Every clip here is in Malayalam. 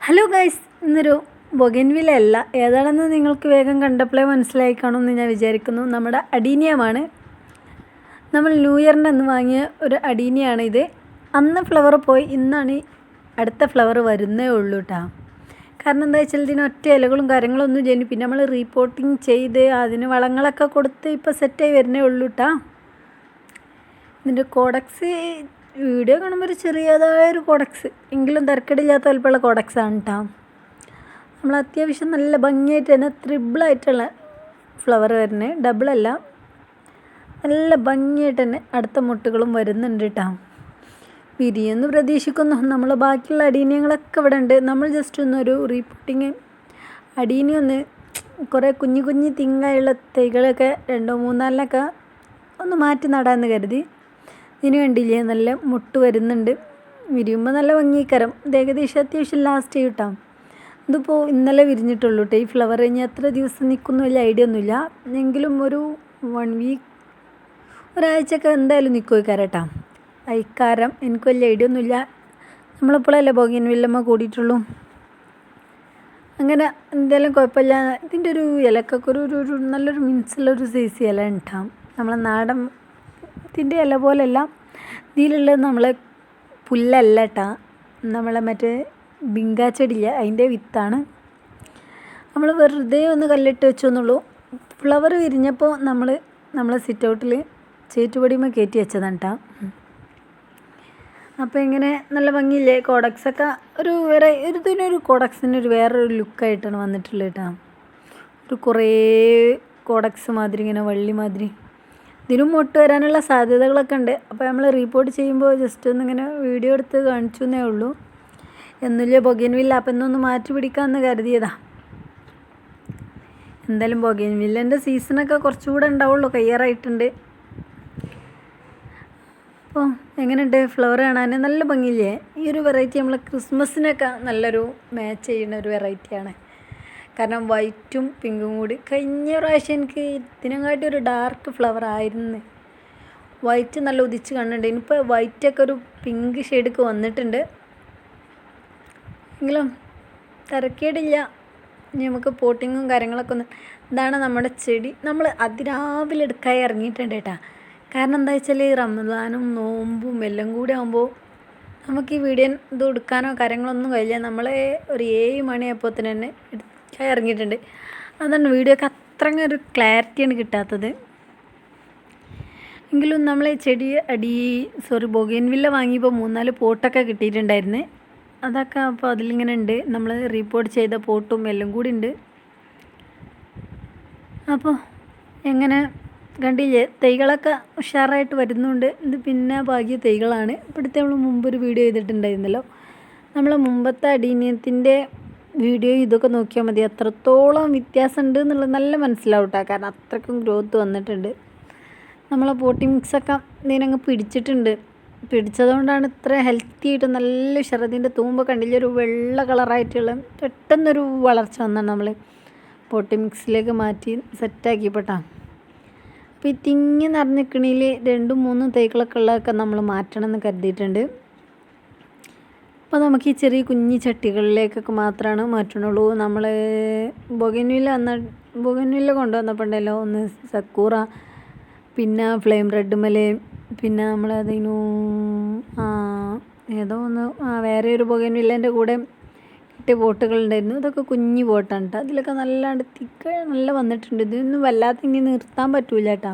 ഹലോ ഗൈസ്, ഇന്നൊരു ബൊഗൻവില്ല അല്ല, ഏതാണെന്ന് നിങ്ങൾക്ക് വേഗം കണ്ടപ്പോഴേ മനസ്സിലായി കാണുമെന്ന് ഞാൻ വിചാരിക്കുന്നു. നമ്മുടെ അഡീനിയമാണ്. നമ്മൾ ന്യൂ ഇയറിന് അന്ന് വാങ്ങിയ ഒരു അഡീനിയാണ് ഇത്. അന്ന് ഫ്ലവർ പോയി, ഇന്നാണ് അടുത്ത ഫ്ലവർ വരുന്നേ ഉള്ളൂ കേട്ടോ. കാരണം എന്താ വെച്ചാൽ ഇതിന് ഒറ്റ ഇലകളും കാര്യങ്ങളൊന്നും ചെയ്യുന്നു. പിന്നെ നമ്മൾ റീപോർട്ടിങ് ചെയ്ത് അതിന് വളങ്ങളൊക്കെ കൊടുത്ത് ഇപ്പോൾ സെറ്റായി വരുന്നേ ഉള്ളൂ കേട്ടോ. ഇതിൻ്റെ കോഡക്സ് വീഡിയോ കാണുമ്പോൾ ഒരു ചെറിയതായൊരു കോഡക്സ് എങ്കിലും തിരക്കടില്ലാത്ത വലുപ്പമുള്ള കോഡക്സാണ് കേട്ടോ. നമ്മൾ അത്യാവശ്യം നല്ല ഭംഗിയായിട്ട് തന്നെ ത്രിബിളായിട്ടുള്ള ഫ്ലവർ വരുന്നത്, ഡബിളല്ല, നല്ല ഭംഗിയായിട്ട് തന്നെ അടുത്ത മുട്ടുകളും വരുന്നുണ്ട് കേട്ടോ. വിരിയെന്ന് പ്രതീക്ഷിക്കുന്നു. നമ്മൾ ബാക്കിയുള്ള അടീനിയങ്ങളൊക്കെ ഇവിടെ ഉണ്ട്. നമ്മൾ ജസ്റ്റ് ഒന്നൊരു റീപോർട്ടിങ് അടീനി ഒന്ന് കുറേ കുഞ്ഞു കുഞ്ഞു തിങ്ങായുള്ള തൈകളൊക്കെ 2-3-4 ഒന്ന് മാറ്റി നടാമെന്ന് കരുതി. ഇതിന് വേണ്ടിയില്ലേ നല്ല മുട്ട് വരുന്നുണ്ട്. വിരിയുമ്പോൾ നല്ല ഭംഗിക്കരം. ഇത് ഏകദേശം അത്യാവശ്യം ലാസ്റ്റ് കിട്ടാം. ഇതിപ്പോൾ ഇന്നലെ വിരിഞ്ഞിട്ടുള്ളൂ കേട്ടോ. ഈ ഫ്ലവർ കഴിഞ്ഞ് എത്ര ദിവസം നിൽക്കുന്നു വലിയ ഐഡിയ ഒന്നുമില്ല. എങ്കിലും ഒരു 1 വീക്ക് ഒരാഴ്ചയൊക്കെ എന്തായാലും നിൽക്കുമോ കേട്ടോ. അയക്കാരം എനിക്ക് വലിയ ഐഡിയ ഒന്നുമില്ല. നമ്മളിപ്പോഴല്ലേ ബൊഗൻവില്ലമ്മ കൂടിയിട്ടുള്ളൂ. അങ്ങനെ എന്തായാലും കുഴപ്പമില്ല. ഇതിൻ്റെ ഒരു ഇലക്കൊക്കെ ഒരു നല്ലൊരു മിൻസുള്ളൊരു സൈസ് ഇല ഉണ്ടാവും. നമ്മളെ നാടൻ ഇതിൻ്റെ ഇല പോലെയല്ല. ഇതിലുള്ളത് നമ്മളെ പുല്ലല്ല കേട്ടോ, നമ്മളെ മറ്റേ ബിങ്കാച്ചെടിയില്ല അതിൻ്റെ വിത്താണ്. നമ്മൾ വെറുതെ ഒന്ന് കല്ലിട്ട് വെച്ചെന്നുള്ളൂ. ഫ്ലവർ വിരിഞ്ഞപ്പോൾ നമ്മളെ സിറ്റ് ഔട്ടിൽ ചേറ്റുപടിയുമ്പോൾ കയറ്റി വെച്ചതാണ് കേട്ടോ. അപ്പോൾ ഇങ്ങനെ നല്ല ഭംഗിയില്ലേ കോഡക്സൊക്കെ. ഇതിനൊരു കോഡക്സിനൊരു വേറൊരു ലുക്കായിട്ടാണ് വന്നിട്ടുള്ളത് കേട്ടോ. ഒരു കുറേ കോഡക്സ് മാതിരി ഇങ്ങനെ വള്ളി മാതിരി ഇതിനും മുട്ട് വരാനുള്ള സാധ്യതകളൊക്കെ ഉണ്ട്. അപ്പോൾ നമ്മൾ റീപോർട്ട് ചെയ്യുമ്പോൾ ജസ്റ്റ് ഒന്നിങ്ങനെ വീഡിയോ എടുത്ത് കാണിച്ചു എന്നേ ഉള്ളൂ. എന്നില്ല ബൊഗൻവില്ല, അപ്പം എന്നൊന്ന് മാറ്റി പിടിക്കാമെന്ന് കരുതിയതാ. എന്തായാലും ബൊഗൻവില്ലൻ്റെ സീസണൊക്കെ കുറച്ചുകൂടെ ഉണ്ടാവുള്ളൂ, കയ്യാറായിട്ടുണ്ട്. അപ്പോൾ എങ്ങനെയുണ്ട് ഫ്ലവർ കാണാൻ? നല്ല ഭംഗിയില്ലേ? ഈ ഒരു വെറൈറ്റി നമ്മൾ ക്രിസ്മസിനൊക്കെ നല്ലൊരു മാച്ച് ചെയ്യുന്ന ഒരു വെറൈറ്റിയാണ്. കാരണം വൈറ്റും പിങ്കും കൂടി. കഴിഞ്ഞ പ്രാവശ്യം എനിക്ക് ഇതിനെക്കാട്ടി ഒരു ഡാർക്ക് ഫ്ലവർ ആയിരുന്നു. വൈറ്റ് നല്ല ഉദിച്ച് കാണുന്നുണ്ട്. ഇനിയിപ്പോൾ വൈറ്റൊക്കെ ഒരു പിങ്ക് ഷെയ്ഡൊക്കെ വന്നിട്ടുണ്ട്. എങ്കിലും തിരക്കേടില്ല. ഇനി നമുക്ക് പോട്ടിങ്ങും കാര്യങ്ങളൊക്കെ ഒന്ന്. ഇതാണ് നമ്മുടെ ചെടി. നമ്മൾ അതിരാവിലെ എടുക്കായി ഇറങ്ങിയിട്ടുണ്ട് കേട്ടോ. കാരണം എന്താ വെച്ചാൽ ഈ റമദാനും നോമ്പും എല്ലാം കൂടി ആകുമ്പോൾ നമുക്ക് ഈ വീഡിയോ ഇത് എടുക്കാനോ കാര്യങ്ങളൊന്നും കഴിയില്ല. നമ്മൾ ഒരു 7 മണിയായപ്പോൾ തന്നെ ഇറങ്ങിയിട്ടുണ്ട്. അതാണ് വീഡിയോക്ക് അത്രങ്ങ ഒരു ക്ലാരിറ്റിയാണ് കിട്ടാത്തത്. എങ്കിലും നമ്മൾ ബൊഗൻവില്ല വാങ്ങിയപ്പോൾ 3-4 പോട്ടൊക്കെ കിട്ടിയിട്ടുണ്ടായിരുന്നു. അതൊക്കെ അപ്പോൾ അതിലിങ്ങനെ ഉണ്ട്. നമ്മൾ റീപോർട്ട് ചെയ്ത പോട്ടും എല്ലാം കൂടി ഉണ്ട്. അപ്പോൾ എങ്ങനെ കണ്ടില്ലേ, തൈകളൊക്കെ ഉഷാറായിട്ട് വരുന്നുണ്ട്. ഇത് പിന്നെ ഭാഗ്യ തൈകളാണ്. ഇപ്പോഴത്തെ നമ്മൾ മുമ്പൊരു വീഡിയോ ചെയ്തിട്ടുണ്ടായിരുന്നല്ലോ. നമ്മൾ മുമ്പത്തെ അടീനിയത്തിൻ്റെ വീഡിയോ ഇതൊക്കെ നോക്കിയാൽ മതി, എത്രത്തോളം വ്യത്യാസം ഉണ്ട് എന്നുള്ളത് നല്ല മനസ്സിലാവും കേട്ടോ. കാരണം അത്രയ്ക്കും ഗ്രോത്ത് വന്നിട്ടുണ്ട്. നമ്മളെ പോട്ടി മിക്സൊക്കെ ഇതിനങ്ങ് പിടിച്ചിട്ടുണ്ട്. പിടിച്ചതുകൊണ്ടാണ് ഇത്ര ഹെൽത്തി ആയിട്ട് നല്ല ഉഷാറതിൻ്റെ തൂമ്പ് കണ്ടില്ല, ഒരു വെള്ള കളറായിട്ടുള്ള പെട്ടെന്നൊരു വളർച്ച വന്നാണ് നമ്മൾ പോട്ടി മിക്സിലേക്ക് മാറ്റി സെറ്റാക്കിപ്പെട്ടാ. അപ്പോൾ ഈ തിങ്ങി നിറഞ്ഞിക്കണിയിൽ 2-3 തൈകളൊക്കെ ഉള്ളതൊക്കെ നമ്മൾ മാറ്റണം എന്ന് കരുതിയിട്ടുണ്ട്. അപ്പോൾ നമുക്ക് ഈ ചെറിയ കുഞ്ഞി ചട്ടികളിലേക്കൊക്കെ മാത്രമാണ് മാറ്റണുള്ളൂ. നമ്മൾ ബൊഗൻവില്ല കൊണ്ടുവന്നപ്പോൾ ഉണ്ടല്ലോ, ഒന്ന് സക്കൂറ, പിന്നെ ഫ്ലെയിം റെഡ് മല, പിന്നെ നമ്മളതിനു ഏതോ ഒന്ന് വേറെ ഒരു ബൊഗൻവില്ലേൻ്റെ കൂടെ കിട്ടിയ പോട്ടുകളുണ്ടായിരുന്നു. ഇതൊക്കെ കുഞ്ഞു പോട്ടാണ് കേട്ടോ. അതിലൊക്കെ നല്ലാണ്ട് നല്ല വന്നിട്ടുണ്ട്. ഇതൊന്നും വല്ലാത്ത ഇനി നിർത്താൻ പറ്റൂല കേട്ടോ.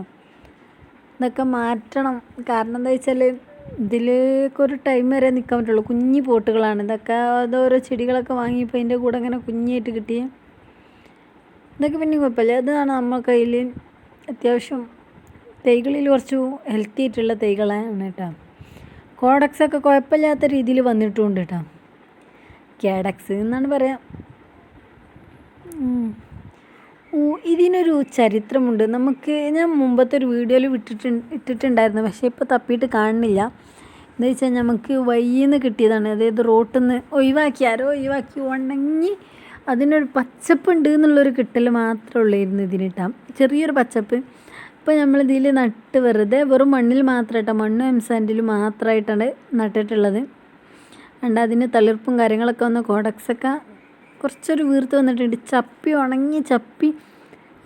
ഇതൊക്കെ മാറ്റണം. കാരണം എന്താ വെച്ചാൽ ഇതിലേക്കൊരു ടൈം വരെ നിൽക്കാൻ പറ്റുള്ളൂ. കുഞ്ഞു പോട്ടുകളാണ് ഇതൊക്കെ. അതോരോ ചെടികളൊക്കെ വാങ്ങിയപ്പോൾ അതിൻ്റെ കൂടെ അങ്ങനെ കുഞ്ഞായിട്ട് കിട്ടിയ ഇതൊക്കെ പിന്നെ കുഴപ്പമില്ല. ഇതാണ് നമ്മൾ കയ്യിൽ അത്യാവശ്യം തൈകളിൽ കുറച്ച് ഹെൽത്തി ആയിട്ടുള്ള തൈകളാണ് കേട്ടോ. കോഡക്സൊക്കെ കുഴപ്പമില്ലാത്ത രീതിയിൽ വന്നിട്ടുമുണ്ട് കേട്ടോ. കാഡക്സ് എന്നാണ് പറയാം. ഇതിനൊരു ചരിത്രമുണ്ട്. ഞാൻ മുമ്പത്തെ ഒരു വീഡിയോയിൽ ഇട്ടിട്ടുണ്ടായിരുന്നു, പക്ഷേ ഇപ്പോൾ തപ്പിയിട്ട് കാണുന്നില്ല. എന്താ വെച്ചാൽ നമുക്ക് വഴിയിൽ കിട്ടിയതാണ്. അതായത് റോട്ടിൽ നിന്ന് ആരോ ഒഴിവാക്കി ഉണങ്ങി അതിനൊരു പച്ചപ്പുണ്ട് എന്നുള്ളൊരു കിട്ടൽ മാത്രമേ ഉള്ളായിരുന്നു ഇതിനിട്ടാം. ചെറിയൊരു പച്ചപ്പ്. ഇപ്പോൾ നമ്മളിതിൽ നട്ട് വെറുതെ വെറും മണ്ണിൽ മാത്രമായിട്ടാണ്, മണ്ണും എംസാൻഡിലും മാത്രമായിട്ടാണ് നട്ടിട്ടുള്ളത്. കണ്ട അതിന് തളിർപ്പും കാര്യങ്ങളൊക്കെ വന്ന് കോഡക്സൊക്കെ കുറച്ചൊരു വീർത്ത് വന്നിട്ടുണ്ട്. ചപ്പി ഉണങ്ങി ചപ്പി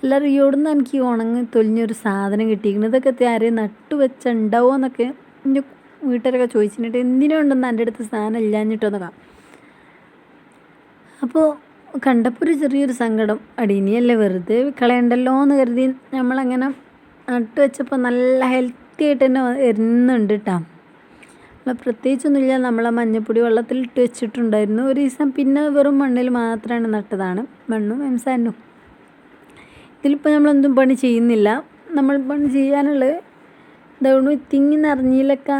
എല്ലാവരും ഇവിടുന്ന് എനിക്ക് ഈ ഉണങ്ങി തൊലിഞ്ഞൊരു സാധനം കിട്ടിയിരിക്കുന്നത്. ഇതൊക്കെ ആരെയും നട്ടു വെച്ച ഉണ്ടാവുമോ എന്നൊക്കെ എൻ്റെ വീട്ടുകാരൊക്കെ ചോദിച്ചിട്ടുണ്ട്. എന്തിനുണ്ടെന്ന് എൻ്റെ അടുത്ത് സാധനം ഇല്ലാഞ്ഞിട്ടൊന്നൊക്കെ. അപ്പോൾ കണ്ടപ്പോൾ ഒരു ചെറിയൊരു സങ്കടം. അടീനിയല്ലേ വെറുതെ കളയണ്ടല്ലോ എന്ന് കരുതി നമ്മളങ്ങനെ നട്ട് വെച്ചപ്പോൾ നല്ല ഹെൽത്തി ആയിട്ട് തന്നെ വരുന്നുണ്ട് കേട്ടോ. പ്രത്യേകിച്ചൊന്നുമില്ല, നമ്മളെ മഞ്ഞപ്പൊടി വെള്ളത്തിലിട്ട് വെച്ചിട്ടുണ്ടായിരുന്നു ഒരു ദിവസം. പിന്നെ വെറും മണ്ണിൽ മാത്രമാണ് നട്ടതാണ്, മണ്ണും എംസാനും. ഇതിലിപ്പോൾ നമ്മളെന്തും പണി ചെയ്യുന്നില്ല. നമ്മൾ പണി ചെയ്യാനുള്ളത് ഇതുകൊണ്ട് തിങ്ങി നിറഞ്ഞിലൊക്കെ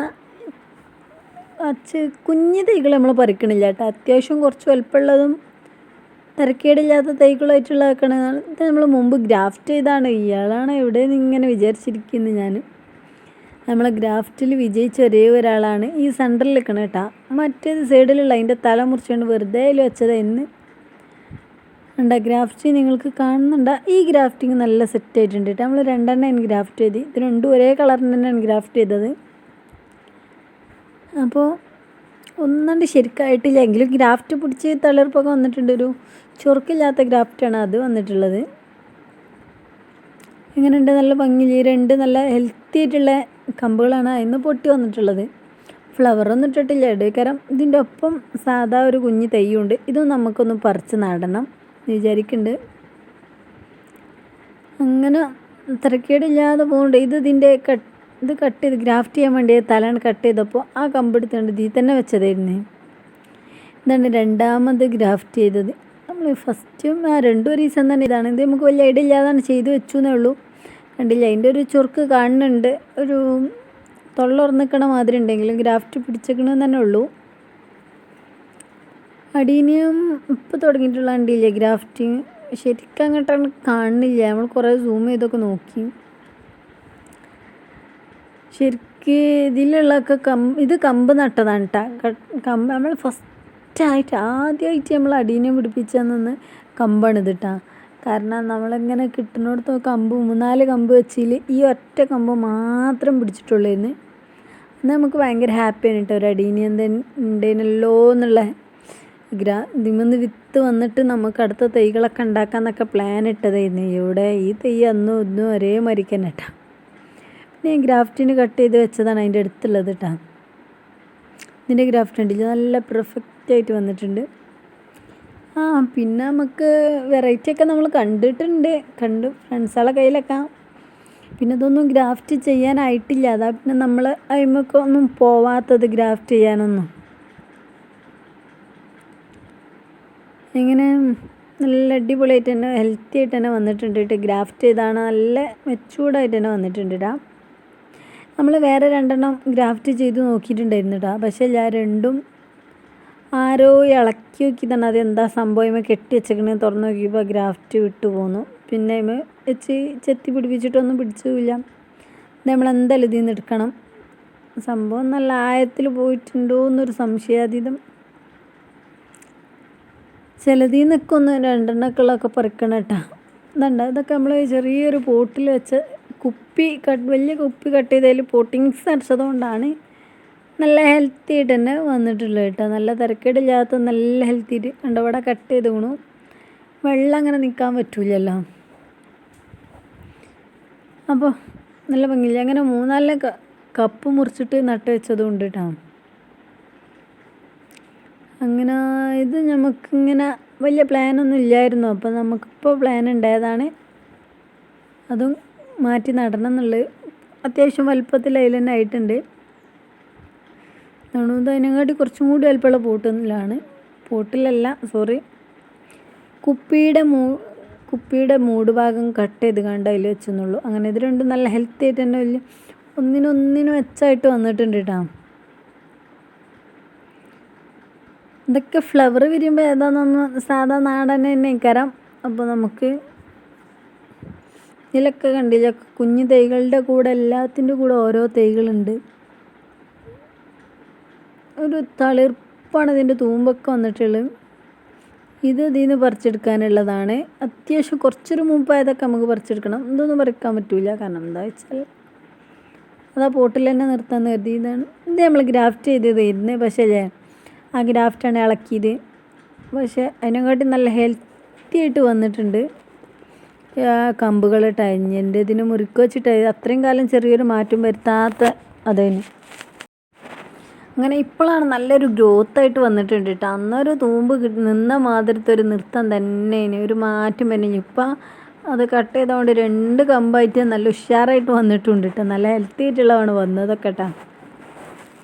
കുഞ്ഞു തൈകൾ നമ്മൾ പറിക്കണില്ല കേട്ടോ. അത്യാവശ്യം കുറച്ച് വലുപ്പമുള്ളതും തരക്കേടില്ലാത്ത തൈകളായിട്ടുള്ളതൊക്കെയാണ്. ഇത് നമ്മൾ മുമ്പ് ഗ്രാഫ്റ്റ് ചെയ്താണ്. ഇയാളാണ് എവിടെയെന്ന് ഇങ്ങനെ വിചാരിച്ചിരിക്കുന്നത് ഞാൻ. നമ്മളെ ഗ്രാഫ്റ്റിൽ വിജയിച്ച ഒരേ ഒരാളാണ് ഈ സെൻറ്ററിൽ നിൽക്കണം കേട്ടോ. മറ്റേത് സൈഡിലുള്ള അതിൻ്റെ തല മുറിച്ചുകൊണ്ട് വെറുതെ അതിൽ വെച്ചതായിരുന്നു. ഉണ്ടാ ഗ്രാഫ്റ്റ് നിങ്ങൾക്ക് കാണുന്നുണ്ടോ? ഈ ഗ്രാഫ്റ്റിങ് നല്ല സെറ്റായിട്ടുണ്ട് കേട്ടോ. നമ്മൾ 2 ഗ്രാഫ്റ്റ് ചെയ്ത്, ഇത് രണ്ടും ഒരേ കളറിന് തന്നെയാണ് ഗ്രാഫ്റ്റ് ചെയ്തത്. അപ്പോൾ ഒന്നുകൊണ്ട് ശരിക്കായിട്ടില്ല എങ്കിലും ഗ്രാഫ്റ്റ് പിടിച്ച് തളിർപ്പൊക്കെ വന്നിട്ടുണ്ട്. ഒരു ചൊറുക്കില്ലാത്ത ഗ്രാഫ്റ്റാണ് അത് വന്നിട്ടുള്ളത്. എങ്ങനെയുണ്ട്? നല്ല ഭംഗിയിൽ 2 നല്ല ഹെൽത്തി ആയിട്ടുള്ള കമ്പുകളാണ് അതിന് പൊട്ടി വന്നിട്ടുള്ളത്. ഫ്ലവറൊന്നും ഇട്ടിട്ടില്ല ഇടയ്ക്കരം. ഇതിൻ്റെ ഒപ്പം സാധാ ഒരു കുഞ്ഞ് തൈയുണ്ട്. ഇതും നമുക്കൊന്ന് പറിച്ച് നടണം വിചാരിക്കുന്നുണ്ട്. അങ്ങനെ തിരക്കേടില്ലാതെ പോകുന്നുണ്ട്. ഇത് കട്ട് ചെയ്ത് ഗ്രാഫ്റ്റ് ചെയ്യാൻ വേണ്ടി തലയാണ് കട്ട് ചെയ്തപ്പോൾ ആ കമ്പെടുത്തുകൊണ്ട് ഇതിൽ തന്നെ വെച്ചതായിരുന്നു. ഇതാണ് രണ്ടാമത് ഗ്രാഫ്റ്റ് ചെയ്തത്. നമ്മൾ ഫസ്റ്റും 2 ഒരു ദിവസം തന്നെ ഇതാണ്. ഇത് നമുക്ക് വലിയ ഐഡിയ ഇല്ലാതാണ് ചെയ്ത് വെച്ചു എന്നേ ഉള്ളൂ. കണ്ടില്ല, അതിൻ്റെ ഒരു ചൊറുക്ക് കാണുന്നുണ്ട്. ഒരു തൊള്ളുറന്നിക്കണ മാതിരി ഉണ്ടെങ്കിലും ഗ്രാഫ്റ്റ് പിടിച്ചേക്കണമെന്ന് തന്നെ ഉള്ളൂ. അടീനിയം ഇപ്പോൾ തുടങ്ങിയിട്ടുള്ള കണ്ടില്ലേ ഗ്രാഫ്റ്റിങ്. ശരിക്കും അങ്ങോട്ടാണ് കാണുന്നില്ല. നമ്മൾ കുറേ സൂം ചെയ്തൊക്കെ നോക്കി. ശരിക്ക് ഇതിലുള്ളതൊക്കെ ഇത് കമ്പ് നട്ടതാണ് കേട്ടോ. കമ്പ് നമ്മൾ ആദ്യമായിട്ട് നമ്മൾ അടീനിയം പിടിപ്പിച്ചെന്ന് കമ്പാണിത് കേട്ടോ. കാരണം നമ്മളിങ്ങനെ കിട്ടുന്നിടത്ത് കമ്പ് 3-4 കമ്പ് വെച്ചിൽ ഈ ഒറ്റ കമ്പ് മാത്രം പിടിച്ചിട്ടുള്ളായിരുന്നു. അന്ന് നമുക്ക് ഭയങ്കര ഹാപ്പിയാണ് കേട്ടോ. ഒരു അടീനിയം ഉണ്ടേനല്ലോ എന്നുള്ള ഇതിമെന്ന് വിത്ത് വന്നിട്ട് നമുക്ക് അടുത്ത തൈകളൊക്കെ ഉണ്ടാക്കാമെന്നൊക്കെ പ്ലാൻ ഇട്ടതായിരുന്നു. ഇവിടെ ഈ തൈ അന്നും ഇന്നും ഒരേ മരിക്കാൻ കേട്ടോ. പിന്നെ ഗ്രാഫ്റ്റിന് കട്ട് ചെയ്ത് വെച്ചതാണ് അതിൻ്റെ അടുത്തുള്ളത് കേട്ടോ. ഇതിൻ്റെ ഗ്രാഫ്റ്റ് ഉണ്ടില്ല, നല്ല പെർഫെക്റ്റ് ആയിട്ട് വന്നിട്ടുണ്ട്. പിന്നെ നമുക്ക് വെറൈറ്റിയൊക്കെ നമ്മൾ കണ്ടിട്ടുണ്ട്, ഫ്രണ്ട്സുകളെ കയ്യിലൊക്കെ. പിന്നെ ഇതൊന്നും ഗ്രാഫ്റ്റ് ചെയ്യാനായിട്ടില്ല. അതാ പിന്നെ നമ്മൾ അതിമൊക്കെ പോവാത്തത് ഗ്രാഫ്റ്റ് ചെയ്യാനൊന്നും. ഇങ്ങനെ നല്ല അടിപൊളിയായിട്ട് തന്നെ ഹെൽത്തി ആയിട്ട് തന്നെ വന്നിട്ടുണ്ട് കേട്ടോ. ഗ്രാഫ്റ്റ് ചെയ്താണ് നല്ല മെച്ചൂർഡായിട്ട് തന്നെ വന്നിട്ടുണ്ട് കേട്ടോ. നമ്മൾ വേറെ 2 ഗ്രാഫ്റ്റ് ചെയ്ത് നോക്കിയിട്ടുണ്ടായിരുന്നു കേട്ടോ. പക്ഷേ രണ്ടും ആരോ ഇളക്കി നോക്കി തന്നെ അതെന്താ സംഭവം കെട്ടി വെച്ചേക്കണേ തുറന്ന് നോക്കിയപ്പോൾ ഗ്രാഫ്റ്റ് വിട്ടു പോന്നു. പിന്നെ ചെത്തി പിടിപ്പിച്ചിട്ടൊന്നും പിടിച്ചില്ല. നമ്മളെന്തായാലും ഇതിൽ നിന്ന് എടുക്കണം. സംഭവം നല്ല ആഴത്തിൽ പോയിട്ടുണ്ടോ എന്നൊരു സംശയാതീതം. ചിലതിൽ നിന്നൊക്കെ 2 പറിക്കണം കേട്ടോ. ഇതൊക്കെ നമ്മൾ ചെറിയൊരു പോട്ടിൽ വെച്ച് വലിയ കുപ്പി കട്ട് ചെയ്തതിൽ പോട്ടിങ്സ് അടിച്ചതുകൊണ്ടാണ് നല്ല ഹെൽത്തി ആയിട്ട് തന്നെ വന്നിട്ടുള്ളത് കേട്ടോ. നല്ല തിരക്കേടില്ലാത്ത നല്ല ഹെൽത്തി ആയിട്ട് ഇവിടെ കട്ട് ചെയ്ത് വീണു. വെള്ളം അങ്ങനെ നിൽക്കാൻ പറ്റൂലല്ലോ. അപ്പോൾ നല്ല ഭംഗിയില്ല. അങ്ങനെ 3-4 കപ്പ് മുറിച്ചിട്ട് നട്ട് വെച്ചതും ഉണ്ട് കേട്ടോ. അങ്ങനെ ഇത് നമുക്കിങ്ങനെ വലിയ പ്ലാനൊന്നും ഇല്ലായിരുന്നു. അപ്പോൾ നമുക്കിപ്പോൾ പ്ലാൻ ഉണ്ടായതാണ്. അതും മാറ്റി നടണം എന്നുള്ളത്. അത്യാവശ്യം വലുപ്പത്തിൽ അതിൽ തന്നെ ആയിട്ടുണ്ട്. അതുകൊണ്ട് അതിനെക്കാട്ടി കുറച്ചും കൂടി വലുപ്പമുള്ള പോട്ടിലല്ല കുപ്പിയുടെ മൂട് ഭാഗം കട്ട് ചെയ്ത് കണ്ട് അതിൽ വെച്ചെന്നുള്ളൂ. അങ്ങനെ ഇത് രണ്ടും നല്ല ഹെൽത്തി ആയിട്ട് തന്നെ വലിയ ഒന്നിനൊന്നിനും വെച്ചായിട്ട് വന്നിട്ടുണ്ട് കേട്ടോ. ഇതൊക്കെ ഫ്ലവർ വിരിയുമ്പോൾ ഏതാണെന്നൊന്ന് സാധാ നാടൻ തന്നെ കയറാം. അപ്പോൾ നമുക്ക് ഇതിലൊക്കെ കണ്ടില്ല കുഞ്ഞു തൈകളുടെ കൂടെ എല്ലാത്തിൻ്റെ കൂടെ ഓരോ തൈകളുണ്ട്. ഒരു തളിർപ്പാണ് ഇതിൻ്റെ തൂമ്പൊക്കെ വന്നിട്ടുള്ളത്. ഇതിൽ നിന്ന് പറിച്ചെടുക്കാനുള്ളതാണ്. അത്യാവശ്യം കുറച്ചൊരു മുമ്പായതൊക്കെ നമുക്ക് പറിച്ചെടുക്കണം. ഇതൊന്നും പറിക്കാൻ പറ്റില്ല. കാരണം എന്താ വെച്ചാൽ അതാ പോട്ടിൽ തന്നെ നിർത്താൻ കരുതി. ഇത് നമ്മൾ ഗ്രാഫ്റ്റ് ചെയ്തതായിരുന്നു. പക്ഷേ ആ ഗ്രാഫ്റ്റാണ് ഇളക്കിയത്. പക്ഷേ അതിനെക്കാട്ടി നല്ല ഹെൽത്തി ആയിട്ട് വന്നിട്ടുണ്ട്. കമ്പുകൾ ടഞ്ഞിൻ്റെ ഇതിന് മുറുക്കി വെച്ചിട്ട് അത്രയും കാലം ചെറിയൊരു മാറ്റം വരുത്താത്ത അതിന് അങ്ങനെ ഇപ്പോഴാണ് നല്ലൊരു ഗ്രോത്തായിട്ട് വന്നിട്ടുണ്ട് കേട്ടോ. അന്നൊരു തൂമ്പ് നിന്ന മാതിരത്തെ ഒരു നൃത്തം തന്നെ, ഒരു മാറ്റം തന്നെ. ഇപ്പം അത് കട്ട് ചെയ്തുകൊണ്ട് 2 കമ്പായിട്ട് നല്ല ഉഷാറായിട്ട് വന്നിട്ടുണ്ട് കേട്ടോ. നല്ല ഹെൽത്തി ആയിട്ടുള്ളതാണ് വന്നതൊക്കെ കേട്ടോ.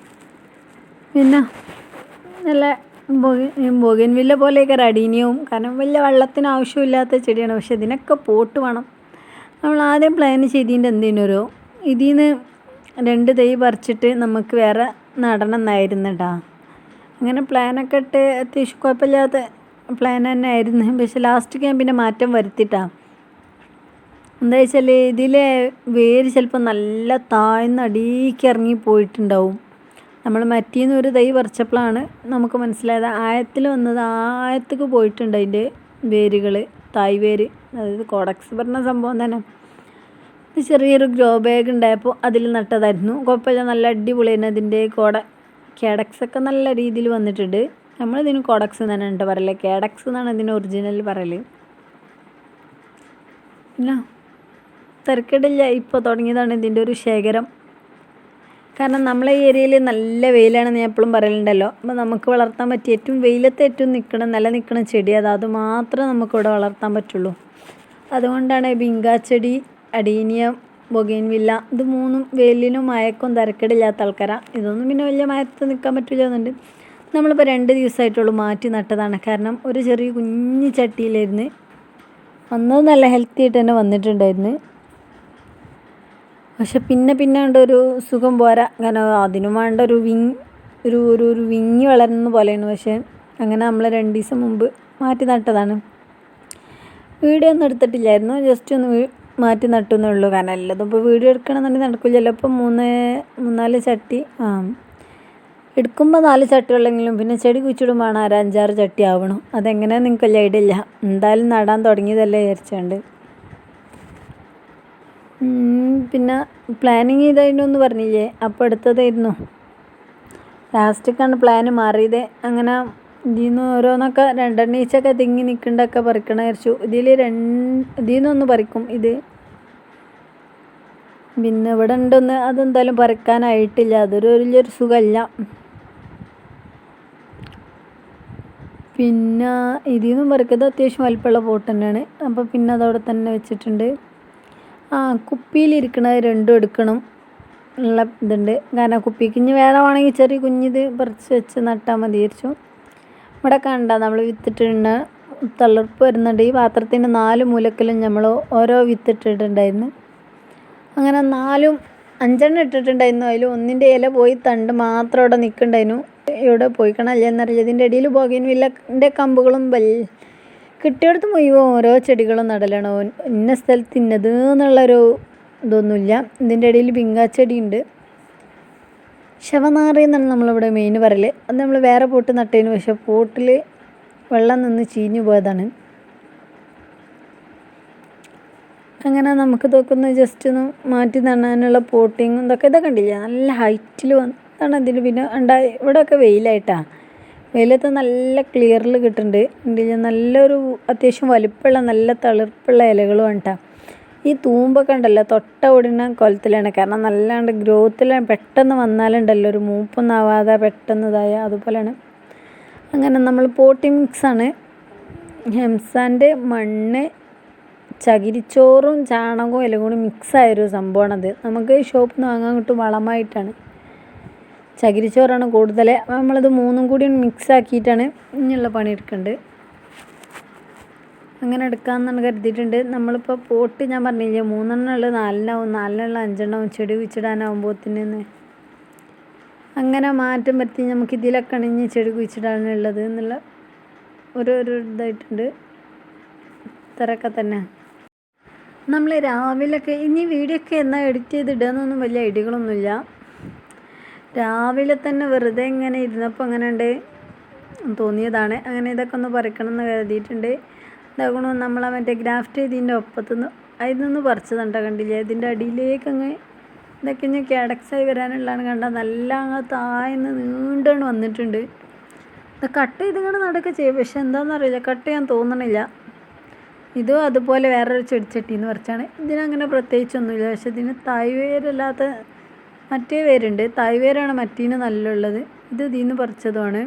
പിന്നെ നല്ല ബൊഗൻവില്ല പോലെയൊക്കെ അഡീനിയവും, കാരണം വലിയ വെള്ളത്തിന് ആവശ്യമില്ലാത്ത ചെടിയാണ്. പക്ഷെ ഇതിനൊക്കെ പോട്ട് വേണം. നമ്മൾ ആദ്യം പ്ലാൻ ചെയ്തതിൻ്റെ എന്തിനൊരു ഇതിൽ നിന്ന് 2 തൈ പറിച്ചിട്ട് നമുക്ക് വേറെ നടണം എന്നായിരുന്നു കേട്ടോ. അങ്ങനെ പ്ലാനൊക്കെ ഇട്ട് അത്യാവശ്യം കുഴപ്പമില്ലാത്ത പ്ലാൻ തന്നെ ആയിരുന്നു. പക്ഷെ ലാസ്റ്റ് ഞാൻ പിന്നെ മാറ്റം വരുത്തിയിട്ടാണ്. എന്താ വെച്ചാൽ ഇതിലെ വേര് ചിലപ്പോൾ നല്ല താഴ്ന്ന് അടിയിലേക്ക് ഇറങ്ങി പോയിട്ടുണ്ടാവും. നമ്മൾ മറ്റീന്ന് ഒരു തൈ പറിച്ചപ്പോഴാണ് നമുക്ക് മനസ്സിലായത് ആഴത്തിൽ വന്നത് ആഴത്തേക്ക് പോയിട്ടുണ്ട് അതിൻ്റെ വേരുകൾ, തായ് വേര്. അതായത് കോഡക്സ് പറഞ്ഞ സംഭവം തന്നെ. ചെറിയൊരു ഗ്രോ ബാഗ് ഉണ്ടായപ്പോൾ അതിൽ നട്ടതായിരുന്നു. കുഴപ്പമില്ല, നല്ല അടിപൊളിയായിരുന്നു. അതിൻ്റെ കേഡക്സൊക്കെ നല്ല രീതിയിൽ വന്നിട്ടുണ്ട്. നമ്മളിതിന് കോഡക്സ് എന്നാണ് കേട്ടോ പറയല്, കേഡക്സ് എന്നാണ് ഇതിന് ഒറിജിനൽ പറയൽ. പിന്നെ തിരക്കിടില്ല, ഇപ്പോൾ തുടങ്ങിയതാണ് ഇതിൻ്റെ ഒരു ശേഖരം. കാരണം നമ്മളെ ഈ ഏരിയയിൽ നല്ല വെയിലാണെന്ന് ഞാൻ എപ്പോഴും പറയലുണ്ടല്ലോ. അപ്പോൾ നമുക്ക് വളർത്താൻ പറ്റിയ ഏറ്റവും വെയിലത്ത് ഏറ്റവും നിൽക്കുന്ന ചെടി അത് മാത്രമേ നമുക്കിവിടെ വളർത്താൻ പറ്റുള്ളൂ. അതുകൊണ്ടാണ് ബിങ്കാച്ചെടി, അഡീനിയം, ബൊഗെയിൻവില്ല ഇത് 3 വെയിലിനും മഴക്കും തിരക്കിടില്ലാത്ത ആൾക്കാരാണ്. ഇതൊന്നും പിന്നെ വലിയ മഴത്ത് നിൽക്കാൻ പറ്റില്ല എന്നുണ്ട്. നമ്മളിപ്പോൾ 2 ദിവസമായിട്ടുള്ളൂ മാറ്റി നട്ടതാണ്. കാരണം ഒരു ചെറിയ കുഞ്ഞു ചട്ടിയിലായിരുന്നു വന്നത്. നല്ല ഹെൽത്തി ആയിട്ട് തന്നെ വന്നിട്ടുണ്ടായിരുന്നു. പക്ഷെ പിന്നെ ഒരു സുഖം പോരാ. അങ്ങനെ അതിനും വേണ്ട ഒരു വിങ്ങി വളരുന്ന പോലെയാണ്. പക്ഷേ അങ്ങനെ നമ്മൾ 2 ദിവസം മുമ്പ് മാറ്റി നട്ടതാണ്. വീഡിയോ ഒന്നും എടുത്തിട്ടില്ലായിരുന്നു, ജസ്റ്റ് ഒന്ന് മാറ്റി നട്ടുന്നേ ഉള്ളൂ. കാരണം എല്ലാതും ഇപ്പോൾ വീഡിയോ എടുക്കണമെന്നുണ്ടെങ്കിൽ നടക്കില്ലല്ലോ. ഇപ്പം 3-4 ചട്ടി എടുക്കുമ്പോൾ 4 ചട്ടിയുള്ളെങ്കിലും പിന്നെ ചെടി കുഴിച്ചിടുമ്പോൾ 5-6 ചട്ടി ആവണം. അതെങ്ങനെയാണെന്ന് നിങ്ങൾക്ക് വലിയ ഐഡിയ ഇല്ല. എന്തായാലും നടാൻ തുടങ്ങിയതല്ലേ വിചാരിച്ചുകൊണ്ട്. പിന്നെ പ്ലാനിങ് ചെയ്തതിനൊന്നും പറഞ്ഞില്ലേ, അപ്പോൾ എടുത്തതായിരുന്നു. ലാസ്റ്റിക്കാണ് പ്ലാന് മാറിയത്. അങ്ങനെ ഇതിൽ നിന്ന് ഓരോന്നൊക്കെ 2 ഈച്ചൊക്കെ തിങ്ങി നിൽക്കണ്ടൊക്കെ പറിക്കണം വിചാരിച്ചു. ഇതിൽ നിന്നൊന്ന് പറിക്കും. ഇത് പിന്നെ ഇവിടെ ഉണ്ടൊന്ന് അതെന്തായാലും പറിക്കാനായിട്ടില്ല. അതൊരു വലിയൊരു സുഖമല്ല. പിന്നെ ഇതിൽ നിന്നും പറിക്കുന്നത് അത്യാവശ്യം വലിപ്പമുള്ള പോട്ട് തന്നെയാണ്. അപ്പോൾ പിന്നെ അതവിടെ തന്നെ വെച്ചിട്ടുണ്ട്. കുപ്പിയിലിരിക്കണത് 2 എടുക്കണം ഉള്ള ഇതുണ്ട്. കാരണം കുപ്പിക്ക് ഇനി വേറെ വേണമെങ്കിൽ ചെറിയ കുഞ്ഞിത് പറിച്ച് വെച്ച് നട്ടാൽ മതി വിചാരിച്ചു. ഇവിടെ കണ്ട നമ്മൾ വിത്തിട്ടിടുന്ന തളിർപ്പ് വരുന്നുണ്ട്. ഈ പാത്രത്തിൻ്റെ 4 മൂലക്കിലും നമ്മൾ ഓരോ വിത്തിട്ടിട്ടുണ്ടായിരുന്നു. അങ്ങനെ 5 ഇട്ടിട്ടുണ്ടായിരുന്നു. അതിൽ ഒന്നിൻ്റെ ഇല പോയി തണ്ട് മാത്രം അവിടെ നിൽക്കുന്നുണ്ടായിരുന്നു. ഇവിടെ പോയിക്കണല്ലേ എന്നറിയില്ല. ഇതിൻ്റെ ഇടയിൽ ബൊഗെയിൻവില്ലൻ്റെ കമ്പുകളും കിട്ടിയെടുത്ത് മുഴുവൻ ഓരോ ചെടികളും നടലാണ്. ഇന്ന സ്ഥലത്ത് ഇന്നത് എന്നുള്ളൊരു ഇതൊന്നുമില്ല. ഇതിൻ്റെ ഇടയിൽ ബിങ്കാച്ചെടി ഉണ്ട്. ശവനാറി എന്നാണ് നമ്മളിവിടെ മെയിൻ പറയൽ. അത് നമ്മൾ വേറെ പോട്ട് നട്ടതിന്, പക്ഷേ പോട്ടിൽ വെള്ളം നിന്ന് ചീഞ്ഞു പോയതാണ്. അങ്ങനെ നമുക്ക് ഇതൊക്കെ ഒന്ന് ജസ്റ്റ് ഒന്ന് മാറ്റി നടാനുള്ള പോട്ടിങ്ങും ഇതൊക്കെ കണ്ടില്ല. നല്ല ഹൈറ്റിൽ വന്നതാണ് ഇതിൽ. പിന്നെ ഇവിടെയൊക്കെ വെയിലായിട്ടാണ്. വെയിലത്ത് നല്ല ക്ലിയറിൽ കിട്ടുന്നുണ്ട്. ഉണ്ടല്ലോ നല്ലൊരു അത്യാവശ്യം വലിപ്പമുള്ള നല്ല തളിർപ്പുള്ള ഇലകളും കേട്ടോ. ഈ തൂമ്പൊക്കെ ഉണ്ടല്ലോ തൊട്ട ഉടനെ കൊലത്തിലാണ്. കാരണം നല്ലാണ്ട് ഗ്രോത്തിലാണ്. പെട്ടെന്ന് വന്നാലുണ്ടല്ലോ ഒരു മൂപ്പൊന്നും ആവാതെ പെട്ടെന്ന് ഇതായ അതുപോലെയാണ്. അങ്ങനെ നമ്മൾ പോട്ടിംഗ് മിക്സാണ്. ഹെംസാൻ്റെ മണ്ണ്, ചകിരിച്ചോറും ചാണകവും എല്ലാം കൂടി മിക്സായൊരു സംഭവമാണത്. നമുക്ക് ഷോപ്പിൽ നിന്ന് വാങ്ങാൻ കിട്ടും വളമായിട്ടാണ്. ചകിരിച്ചോറാണ് കൂടുതൽ. നമ്മളത് 3 കൂടി മിക്സ് ആക്കിയിട്ടാണ് ഇനിയുള്ള പണി എടുക്കേണ്ടത്. അങ്ങനെ എടുക്കാമെന്നാണ് കരുതിയിട്ടുണ്ട്. നമ്മളിപ്പോൾ പോട്ട് ഞാൻ പറഞ്ഞില്ലേ 3 ഉള്ളത് 4 5 ചെടി കുഴിച്ചിടാനാവുമ്പോഴത്തേന് അങ്ങനെ മാറ്റം പറ്റി നമുക്ക് ഇതിലൊക്കെ അണിഞ്ഞ് ചെടി കുഴിച്ചിടാനുള്ളത് എന്നുള്ള ഒരു ഇതായിട്ടുണ്ട്. ഇത്രയൊക്കെ തന്നെ. നമ്മൾ രാവിലെയൊക്കെ ഇനി വീഡിയോ ഒക്കെ എന്നാൽ എഡിറ്റ് ചെയ്തിടുകയെന്നൊന്നും വലിയ ഐഡിയകളൊന്നുമില്ല. രാവിലെ തന്നെ വെറുതെ ഇങ്ങനെ ഇരുന്നപ്പോൾ അങ്ങനെ ഉണ്ട് തോന്നിയതാണ്. അങ്ങനെ ഇതൊക്കെ ഒന്ന് പറിക്കണം എന്ന് കരുതിയിട്ടുണ്ട്. ഇതാകണോ നമ്മളെ മറ്റേ ഗ്രാഫ്റ്റ് ചെയ്തതിൻ്റെ ഒപ്പത്തുനിന്ന് അതിൽ നിന്ന് പറിച്ചതുണ്ടോ കണ്ടില്ലേ. ഇതിൻ്റെ അടിയിലേക്ക് അങ്ങ് ഇതൊക്കെ ഇനി കേഡക്സായി വരാനുള്ളതാണ്. കണ്ട നല്ല അങ്ങ് താഴ്ന്ന് നീണ്ടാണ് വന്നിട്ടുണ്ട്. കട്ട് ചെയ്തിങ്ങനെ നടക്കുക ചെയ്യും, പക്ഷെ എന്താണെന്നറിയില്ല, കട്ട് ചെയ്യാൻ തോന്നണില്ല. ഇതും അതുപോലെ വേറൊരു ചെടിച്ചട്ടിന്ന് പറിച്ചാണ്. ഇതിനങ്ങനെ പ്രത്യേകിച്ചൊന്നുമില്ല, പക്ഷെ ഇതിന് തായ് വേരല്ലാത്ത മറ്റേ വേരുണ്ട്. തായ് വേരാണ് മറ്റീന് നല്ലുള്ളത്. ഇത് ഇതിന്ന് പറിച്ചതുമാണ്.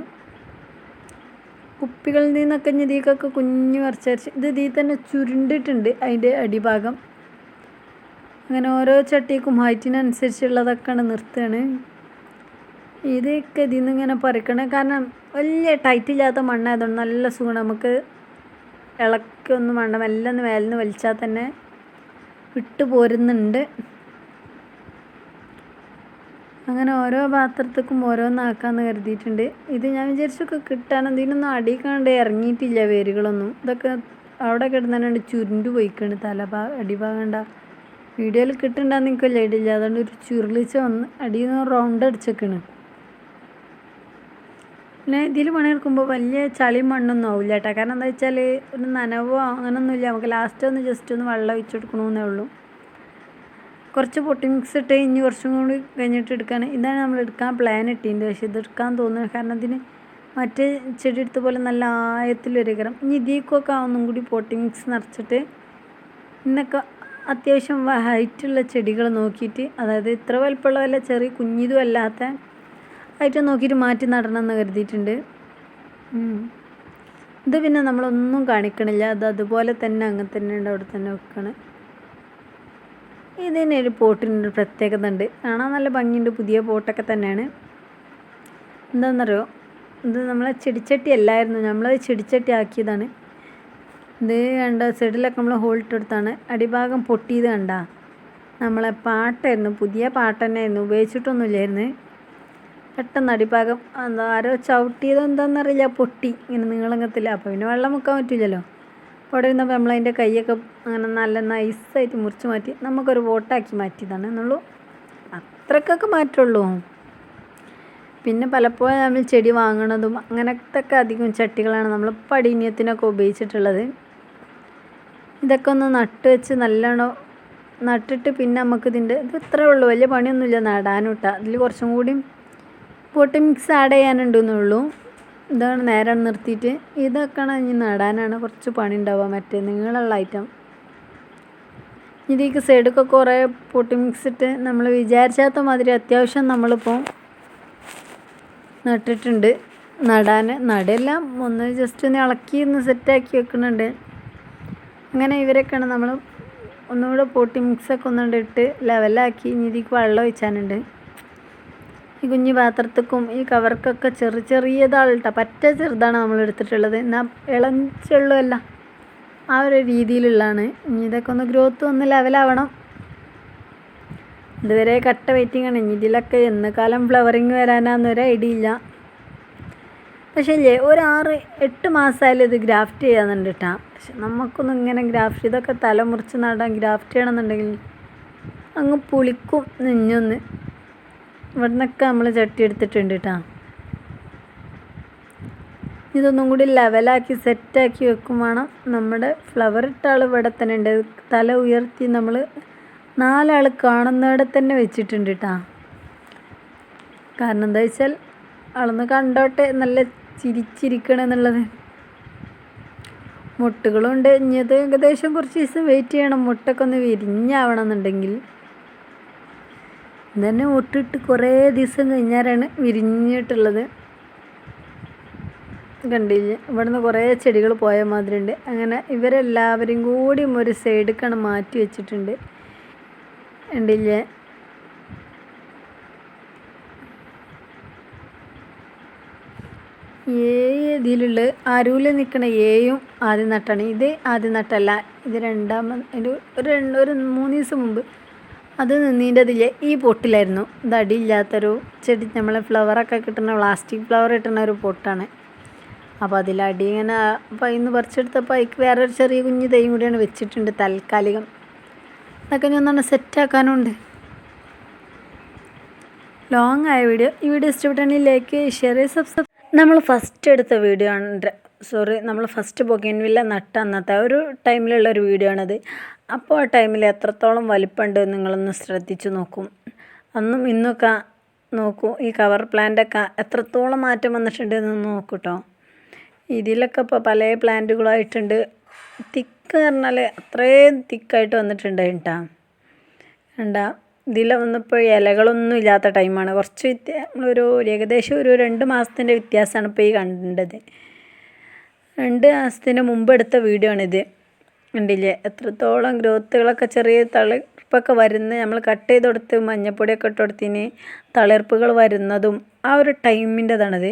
കുപ്പികളിൽ നിന്നൊക്കെ ഇതിക്കൊക്കെ കുഞ്ഞ് പറിച്ചരച്ച് ഇത് ഇതിൽ തന്നെ ചുരുണ്ടിട്ടുണ്ട് അതിൻ്റെ അടിഭാഗം. അങ്ങനെ ഓരോ ചട്ടിക്കും ഹൈറ്റിനനുസരിച്ചുള്ളതൊക്കെയാണ് നിർത്തുകയാണ്. ഇതൊക്കെ ഇതിൽ നിന്ന് ഇങ്ങനെ പറിക്കണം, കാരണം വലിയ ടൈറ്റില്ലാത്ത മണ്ണായതുകൊണ്ട് നല്ല സുഖമാണ്. നമുക്ക് ഇളക്കൊന്നും വേണ്ട, മെല്ലെ ഒന്ന് മേലിൽ നിന്ന് വലിച്ചാൽ തന്നെ വിട്ടു പോരുന്നുണ്ട്. അങ്ങനെ ഓരോ പാത്രത്തേക്കും ഓരോന്നാക്കാമെന്ന് കരുതിയിട്ടുണ്ട്. ഇത് ഞാൻ വിചാരിച്ചൊക്കെ കിട്ടാൻ ഇതിനൊന്നും അടിക്കാണ്ട് ഇറങ്ങിയിട്ടില്ല വേരുകളൊന്നും. ഇതൊക്കെ അവിടെ കിടന്നുകൊണ്ട് ചുരുണ്ടു പോയിക്കാണ് അടിഭാഗണ്ട. വീഡിയോയിൽ കിട്ടുന്നുണ്ടാന്ന് എനിക്കല്ല ഇടില്ല, അതുകൊണ്ട് ഒരു ചുരുളിച്ച വന്ന് അടിയിൽ നിന്ന് റൗണ്ട് അടിച്ചേക്കാണ്. പിന്നെ ഇതിൽ പണിയെടുക്കുമ്പോൾ വലിയ ചളിയും മണ്ണൊന്നും ആവില്ല കേട്ടോ. കാരണം എന്താ വെച്ചാൽ ഒരു നനവോ അങ്ങനൊന്നുമില്ല. നമുക്ക് ലാസ്റ്റ് ഒന്ന് ജസ്റ്റ് ഒന്ന് വെള്ളം ഒഴിച്ച് കൊടുക്കണമെന്നേ ഉള്ളൂ. കുറച്ച് പൊട്ടി മിക്സ് ഇട്ട് ഇനി കുറച്ചും കൂടി കഴിഞ്ഞിട്ട് എടുക്കാൻ, ഇതാണ് നമ്മൾ എടുക്കാൻ പ്ലാൻ ഇട്ടിട്ടുണ്ട്. പക്ഷെ ഇതെടുക്കാൻ തോന്നുന്നത് കാരണം ഇതിന് മറ്റേ ചെടി എടുത്ത പോലെ നല്ല ആയത്തിൽ വരികരം. ഇനി ഇതിക്കൊക്കെ ഒന്നും കൂടി പൊട്ടി മിക്സ് നിറച്ചിട്ട് ഇന്നൊക്കെ അത്യാവശ്യം ഹൈറ്റുള്ള ചെടികൾ നോക്കിയിട്ട്, അതായത് ഇത്ര വലുപ്പമുള്ളതല്ല, ചെറിയ കുഞ്ഞിതും അല്ലാത്ത ഹൈറ്റ് നോക്കിയിട്ട് മാറ്റി നടണമെന്ന് കരുതിയിട്ടുണ്ട്. ഇത് പിന്നെ നമ്മളൊന്നും കാണിക്കണില്ല, അത് അതുപോലെ തന്നെ അങ്ങനെ തന്നെ ഉണ്ട്, അവിടെ തന്നെ വെക്കണം. ഇതിനൊരു പോട്ടിനൊരു പ്രത്യേകത ഉണ്ട്, കാണാൻ നല്ല ഭംഗിയുണ്ട്. പുതിയ പോട്ടൊക്കെ തന്നെയാണ്. എന്താണെന്നറിയോ, ഇത് നമ്മളെ ചെടിച്ചട്ടി അല്ലായിരുന്നു, നമ്മളത് ചെടിച്ചട്ടി ആക്കിയതാണ്. ഇത് കണ്ട സൈഡിലൊക്കെ നമ്മൾ ഹോൾട്ട് എടുത്താണ്. അടിഭാഗം പൊട്ടിയത് കണ്ട നമ്മളെ പാട്ടായിരുന്നു, പുതിയ പാട്ട് തന്നെയായിരുന്നു, ഉപയോഗിച്ചിട്ടൊന്നുമില്ലായിരുന്നു. പെട്ടെന്ന് അടിഭാഗം എന്താ ആരോ ചവിട്ടിയത് എന്താണെന്നറിയില്ല, പൊട്ടി ഇങ്ങനെ നീളങ്ങത്തില്ല. അപ്പോൾ പിന്നെ വെള്ളം മുക്കാൻ പറ്റില്ലല്ലോ. അപ്പോൾ അവിടെ ഇരുന്നപ്പോൾ നമ്മളതിൻ്റെ കൈയൊക്കെ അങ്ങനെ നല്ല നൈസായിട്ട് മുറിച്ച് മാറ്റി നമുക്കൊരു ബോട്ടാക്കി മാറ്റിയതാണ് എന്നുള്ളൂ. അത്രക്കൊക്കെ മാറ്റുള്ളൂ. പിന്നെ പലപ്പോഴും നമ്മൾ ചെടി വാങ്ങണതും അങ്ങനത്തൊക്കെ അധികം ചട്ടികളാണ് നമ്മൾ പടീന്യത്തിനൊക്കെ ഉപയോഗിച്ചിട്ടുള്ളത്. ഇതൊക്കെ ഒന്ന് നട്ട് വെച്ച് നല്ലോണം നട്ടിട്ട് പിന്നെ നമുക്കിതിൻ്റെ ഇത് ഇത്രേ ഉള്ളൂ, വലിയ പണിയൊന്നുമില്ല നടാനിട്ട. അതിൽ കുറച്ചും കൂടി പോട്ട് മിക്സ് ആഡ് ചെയ്യാനുണ്ടെന്നുള്ളൂ. ഇതാണ് നേരെ നിർത്തിയിട്ട് ഇതൊക്കെയാണ് ഇനി നടാനാണ് കുറച്ച് പണി ഉണ്ടാവുക. മറ്റേ നീളമുള്ള ഐറ്റം ഇതിലേക്ക് സൈഡൊക്കെ കുറേ പൊട്ടി മിക്സ് ഇട്ട് നമ്മൾ വിചാരിച്ചാത്ത മാതിരി അത്യാവശ്യം നമ്മളിപ്പോൾ നട്ടിട്ടുണ്ട്. നടെല്ലാം ഒന്ന് ജസ്റ്റ് ഒന്ന് ഇളക്കി ഒന്ന് സെറ്റാക്കി വെക്കുന്നുണ്ട്. അങ്ങനെ ഇവരൊക്കെയാണ് നമ്മൾ ഒന്നുകൂടെ പൊട്ടി മിക്സൊക്കെ ഒന്നുകൊണ്ട് ഇട്ട് ലെവലാക്കി ഇനി ഇതിലേക്ക് വെള്ളം ഒഴിച്ചാനുണ്ട്. ഈ കുഞ്ഞു പാത്രത്തേക്കും ഈ കവർക്കൊക്കെ ചെറിയതാളിട്ട പറ്റ ചെറുതാണ് നമ്മൾ എടുത്തിട്ടുള്ളത്. എന്നാൽ ഇളം ചെള്ളുമല്ല, ആ ഒരു രീതിയിലുള്ളതാണ്. ഇനി ഇതൊക്കെ ഒന്ന് ഗ്രോത്ത് ഒന്ന് ലെവലാവണം. ഇതുവരെ കട്ട വെയിറ്റിംഗ് ആണ്. ഇനി ഇതിലൊക്കെ എന്ന് കാലം ഫ്ലവറിങ് വരാനാന്നൊരു ഐഡിയ ഇല്ല. പക്ഷേ ഇല്ലേ, ഒരു 6-8 മാസമായാലും ഇത് ഗ്രാഫ്റ്റ് ചെയ്യാന്നുണ്ട് കേട്ടോ. പക്ഷെ നമുക്കൊന്നും ഇങ്ങനെ ഗ്രാഫ്റ്റ് ഇതൊക്കെ തലമുറിച്ച് നടാൻ ഗ്രാഫ്റ്റ് ചെയ്യണമെന്നുണ്ടെങ്കിൽ അങ്ങ് പുളിക്കും നെഞ്ഞൊന്ന്. ഇവിടെ നിന്നൊക്കെ നമ്മൾ ചട്ടി എടുത്തിട്ടുണ്ട് കേട്ടോ. ഇതൊന്നും കൂടി ലെവലാക്കി സെറ്റാക്കി വെക്കും വേണം. നമ്മുടെ ഫ്ലവർ ഇട്ട ആൾ ഇവിടെ തന്നെ ഉണ്ട്. തല ഉയർത്തി നമ്മൾ 4 ആൾ കാണുന്നിടടെ തന്നെ വെച്ചിട്ടുണ്ട് കേട്ടോ. കാരണം എന്താ വെച്ചാൽ ആളൊന്ന് കണ്ടോട്ടെ നല്ല ചിരിച്ചിരിക്കണമെന്നുള്ളത്. മുട്ടുകളുണ്ട്. ഇനി അത് ഏകദേശം കുറച്ച് ദിവസം വെയിറ്റ് ചെയ്യണം, മുട്ടൊക്കെ ഒന്ന് വിരിഞ്ഞാവണം എന്നുണ്ടെങ്കിൽ. ഇതന്നെ മുട്ടിട്ട് കുറേ ദിവസം കഴിഞ്ഞാലാണ് വിരിഞ്ഞിട്ടുള്ളത്. കണ്ടില്ല, ഇവിടുന്ന് കുറേ ചെടികൾ പോയ മാതിരി ഉണ്ട്. അങ്ങനെ ഇവരെല്ലാവരും കൂടിയും ഒരു സൈഡിലേക്കാണ് മാറ്റി വെച്ചിട്ടുണ്ട്. കണ്ടില്ലേ, ഇതിലുള്ള അരൂല് നിൽക്കണ ഏയും ആദ്യം നട്ടാണ്. ഇത് ആദ്യം നട്ടല്ല, ഇത് ഒരു 3 ദിവസം മുമ്പ് അത് നിന്നീൻ്റെ അതില്ലേ ഈ പൊട്ടിലായിരുന്നു. ഇത് അടിയില്ലാത്തൊരു ചെടി, നമ്മളെ ഫ്ലവറൊക്കെ കിട്ടുന്ന പ്ലാസ്റ്റിക് ഫ്ലവർ കിട്ടുന്ന ഒരു പൊട്ടാണ്. അപ്പോൾ അതിലടി ഇങ്ങനെ അപ്പോൾ ഇന്ന് പറിച്ചെടുത്തപ്പോൾ അതിക്ക് വേറൊരു ചെറിയ കുഞ്ഞ് തൈയും കൂടിയാണ് വെച്ചിട്ടുണ്ട് താൽക്കാലികം. അതൊക്കെ ഞാൻ ഒന്നാണ് സെറ്റാക്കാനുണ്ട്. ലോങ് ആയ വീഡിയോ. ഈ വീഡിയോ ഇഷ്ടപ്പെട്ടാണെങ്കിൽ ലൈക്ക്, ഷെയർ, സബ്സ്ക്രൈബ്. നമ്മൾ ഫസ്റ്റ് എടുത്ത വീഡിയോ ആണ്, നമ്മൾ ഫസ്റ്റ് ബൊഗൈൻവില്ല നട്ട അന്നത്തെ ഒരു ടൈമിലുള്ളൊരു വീഡിയോ ആണത്. അപ്പോൾ ആ ടൈമിൽ എത്രത്തോളം വലിപ്പമുണ്ട് നിങ്ങളൊന്ന് ശ്രദ്ധിച്ച് നോക്കും. അന്നും ഇന്നൊക്കെ നോക്കൂ ഈ കവർ പ്ലാന്റൊക്കെ എത്രത്തോളം മാറ്റം വന്നിട്ടുണ്ട് എന്ന് നോക്കൂ കേട്ടോ. ഇതിലൊക്കെ ഇപ്പോൾ പല പ്ലാന്റുകളായിട്ടുണ്ട്. തിക്ക് പറഞ്ഞാൽ അത്രയും തിക്കായിട്ട് വന്നിട്ടുണ്ട് കേട്ടോ. കണ്ടാ ഇതിൽ വന്നപ്പോൾ ഇലകളൊന്നും ഇല്ലാത്ത ടൈമാണ്. കുറച്ച് നമ്മളൊരു ഏകദേശം ഒരു 2 മാസത്തിൻ്റെ വ്യത്യാസമാണ് ഇപ്പോൾ ഈ കണ്ടത്. 2 മാസത്തിന് മുമ്പ് എടുത്ത വീഡിയോ ആണിത്. കണ്ടില്ലേ എത്രത്തോളം ഗ്രോത്തുകളൊക്കെ ചെറിയ തളിർപ്പൊക്കെ വരുന്നത്. നമ്മൾ കട്ട് ചെയ്ത് കൊടുത്ത് മഞ്ഞപ്പൊടിയൊക്കെ ഇട്ട് കൊടുത്തിന് തളിർപ്പുകൾ വരുന്നതും ആ ഒരു ടൈമിൻ്റെതാണത്.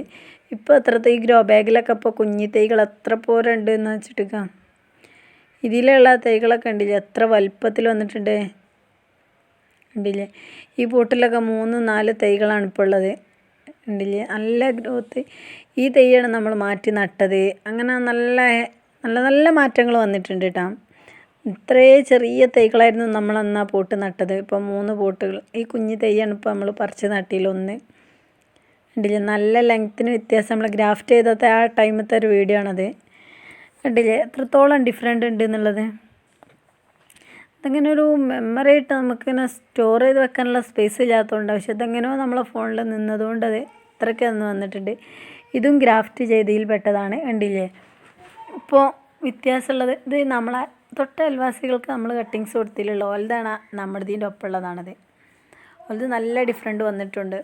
ഇപ്പോൾ എത്ര ഈ ഗ്രോ ബാഗിലൊക്കെ ഇപ്പോൾ കുഞ്ഞി തൈകൾ എത്ര പോരെ ഉണ്ട് എന്ന് വെച്ചിട്ട് ഇതിലുള്ള തൈകളൊക്കെ ഉണ്ടില്ലേ എത്ര വലുപ്പത്തിൽ വന്നിട്ടുണ്ട്. കണ്ടില്ലേ ഈ പോട്ടിലൊക്കെ 3-4 തൈകളാണ് ഇപ്പോൾ ഉള്ളത്. കണ്ടില്ലേ നല്ല ഗ്രോത്ത്. ഈ തൈയാണ് നമ്മൾ മാറ്റി നട്ടത്. അങ്ങനെ നല്ല നല്ല നല്ല മാറ്റങ്ങൾ വന്നിട്ടുണ്ട് കേട്ടോ. ഇത്രയും ചെറിയ തൈകളായിരുന്നു നമ്മൾ അന്ന് ആ പോട്ട് നട്ടത്. ഇപ്പോൾ 3 പോട്ടുകൾ. ഈ കുഞ്ഞി തൈയാണ് ഇപ്പോൾ നമ്മൾ പറിച്ച് നട്ടിലൊന്ന്. കണ്ടില്ലേ നല്ല ലെങ്ത്തിന് വ്യത്യാസം. നമ്മൾ ഗ്രാഫ്റ്റ് ചെയ്തത്തെ ആ ടൈമത്തെ ഒരു വീഡിയോ ആണത്. കണ്ടില്ലേ എത്രത്തോളം ഡിഫറെൻ്റ് ഉണ്ട് എന്നുള്ളത്. ഇതങ്ങനെ ഒരു മെമ്മറി ആയിട്ട് നമുക്കിങ്ങനെ സ്റ്റോർ ചെയ്ത് വെക്കാനുള്ള സ്പേസ് ഇല്ലാത്തതുകൊണ്ട്, പക്ഷെ ഇതെങ്ങനെയോ നമ്മളെ ഫോണിൽ നിന്നതുകൊണ്ട് അത് ഇത്രയ്ക്ക് അന്ന് വന്നിട്ടുണ്ട്. ഇതും ഗ്രാഫ്റ്റ് ചെയ്തതിൽ പെട്ടതാണ്. കണ്ടില്ലേ ഇപ്പോൾ വ്യത്യാസമുള്ളത്. ഇത് നമ്മളെ തൊട്ട അയൽവാസികൾക്ക് നമ്മൾ കട്ടിങ്സ് കൊടുത്തില്ലല്ലോ, ഓലതാണ് നമ്മുടെ ഇതിൻ്റെ ഒപ്പമുള്ളതാണത്. ഓലത് നല്ല ഡിഫറെൻ്റ് വന്നിട്ടുണ്ട്.